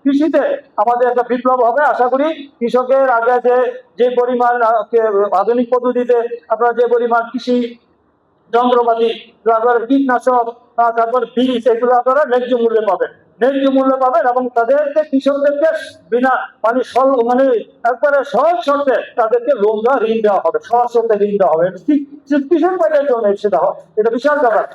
কৃষিতে আমাদের একটা বিপ্লব হবে। আশা করি কৃষকের আগে যে পরিমাণ আধুনিক পদ্ধতিতে আপনারা যে পরিমাণ কৃষি যন্ত্রপাতি, তারপরে কীটনাশক, তারপর বীজ, এগুলো আপনারা ন্যায্য মূল্যে পাবেন। ন্যায্য মূল্য পাবেন এবং তাদেরকে কৃষকদেরকে বিনা মানে একবারে সহজ শর্তে তাদেরকে লোন দেওয়া, ঋণ দেওয়া হবে, সহজ শর্তে ঋণ দেওয়া হবে। কৃষক ভাইদের জন্য সেটা হয়, এটা বিশাল ব্যাপার।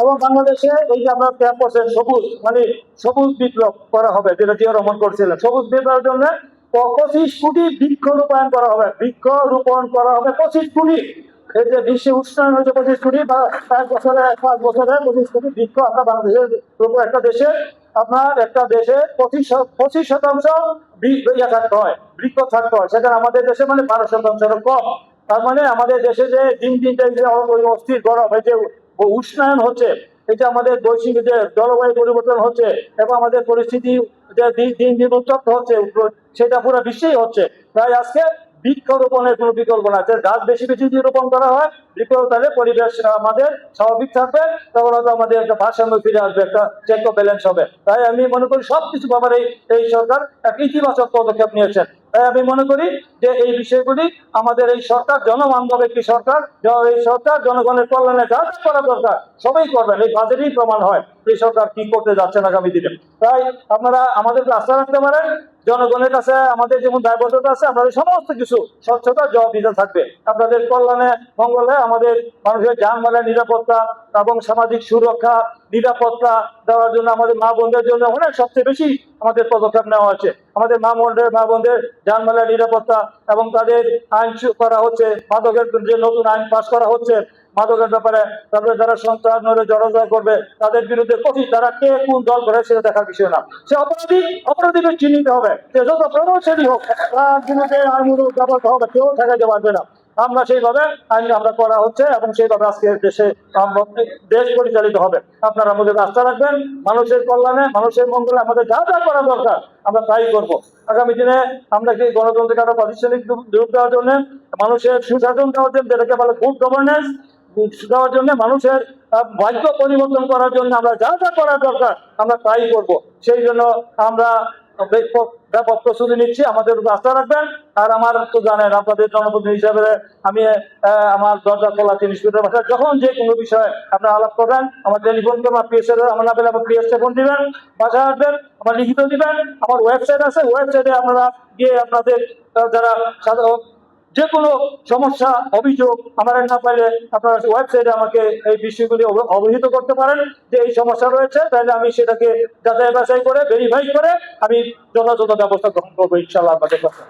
এবং বাংলাদেশে এই যে আমরা 10% সবুজ মানে সবুজ বিপ্লব করা হবে, যেটা জিয়া রহমান করছিলেন। সবুজ বিপ্লবের জন্য 25 কোটি বৃক্ষ রূপায়ণ করা হবে। বৃক্ষ রোপণ করা হবে 25 কোটি। এই যে বিশ্বে উষ্ণায়ন হয়েছে 25 কোটি, বা 5 বছরে 25 কোটি বৃক্ষ আপনার বাংলাদেশের উপর একটা দেশে, আপনার একটা দেশে 25% ইয়ে থাকতে হয়, বৃক্ষ থাকতে হয়। সেখানে আমাদের দেশে মানে 12% কম। তার মানে আমাদের দেশে যে দিন দিন যে অস্থির গরম, এই যে উষ্ণায়ন হচ্ছে, এই যে আমাদের বৈশ্বিক যে জলবায়ু পরিবর্তন হচ্ছে এবং আমাদের পরিস্থিতি যে দিন দিন উত্তপ্ত হচ্ছে, সেটা পুরো বিশ্বেই হচ্ছে। তাই আজকে বৃক্ষরোপণের কোনো বিকল্প না। গাছ বেশি বেশি যদি রোপণ করা হয়, বৃক্ষ, তাহলে পরিবেশ আমাদের স্বাভাবিক থাকবে, তখন হয়তো আমাদের একটা ভারসাম্য ফিরে আসবে, একটা চেক ও ব্যালেন্স হবে। তাই আমি মনে করি সবকিছু ব্যাপারে এই সরকার একটা ইতিবাচক পদক্ষেপ নিয়েছেন। তাই আমি মনে করি যে এই বিষয়গুলি আমাদের এই সরকার জনবান্ধব একটি সরকার। এই সরকার জনগণের কল্যাণে যা যা করা দরকার সবাই করবেন। এই বাজেটই প্রমাণ হয় এই সরকার কি করতে যাচ্ছেন আগামী দিনে। তাই আপনারা আমাদেরকে আস্থা রাখতে পারেন। জনগণের কাছে আমাদের যেমন দায়বদ্ধতা আছে, আপনাদের সমস্ত কিছু স্বচ্ছতা জবাবদিহিতা থাকবে। আপনাদের কল্যাণে মঙ্গলে আমাদের মানুষের জানমালের নিরাপত্তা এবং সামাজিক সুরক্ষা নিরাপত্তা দেওয়ার জন্য আমাদের মা বোনদের জন্য অনেক সবচেয়ে বেশি আমাদের পদক্ষেপ নেওয়া হচ্ছে। আমাদের মা বোনদের জানমালের নিরাপত্তা এবং তাদের আইন করা হচ্ছে, মাদকের যে নতুন আইন পাস করা হচ্ছে মাদকের ব্যাপারে। তারপরে যারা সন্ত্রাস নড়ে জড়জড় করবে তাদের বিরুদ্ধে কঠিন, তারা কে কোন দল করে সেটা দেখার বিষয় না। সে অপরাধীকে চিহ্নিত হবে, সে যত প্রভাবশালী হোক তার বিরুদ্ধে আইনমূলক ব্যবস্থা হবে, কেউ ঠেকাতে পারবে না। আমরা সেইভাবে আইন আমরা করা হচ্ছে এবং সেইভাবে আজকে দেশে দেশ পরিচালিত হবে। আপনারা আমাদের আস্থা রাখবেন। মানুষের কল্যাণে মানুষের মঙ্গলে আমাদের যা যা করা দরকার আমরা তাই করবো। আগামী দিনে আমরা কি গণতন্ত্রকে আরো প্রাতিষ্ঠানিক রূপ দেওয়ার জন্য, মানুষের সুশাসন দেওয়ার জন্য, যেটাকে বলে গুড গভর্নেন্স দেওয়ার জন্য, মানুষের ভাগ্য পরিবর্তন করার জন্য আমরা যা যা করার দরকার আমরা তাই করব। সেই জন্য আমরা ব্যাপক প্রস্তুতি নিচ্ছি, আমাদের আস্থা রাখবেন। আর আমার তো জানেন আপনাদের জনপ্রতিনিধি হিসাবে আমি আমার দরজা খোলা 30 মিনিটের বাসায়, যখন যে কোনো বিষয়ে আপনারা আলাপ করবেন আমার টেলিফোন করবেন, আমার না পেলে আমার পিএসে ফোন দিবেন, বাসায় আসবেন, আমার লিখিত দিবেন। আমার ওয়েবসাইট আছে, ওয়েবসাইটে আপনারা গিয়ে আপনাদের যারা যে কোনো সমস্যা অভিযোগ আমার না পাইলে আপনারা ওয়েবসাইটে আমাকে এই বিষয়গুলি অবহিত করতে পারেন যে এই সমস্যা রয়েছে, তাহলে আমি সেটাকে যাচাই বাছাই করে ভেরিফাই করে আমি যথাযথ ব্যবস্থা গ্রহণ করবো ইনশাআল্লাহ আপনাদের কাছে।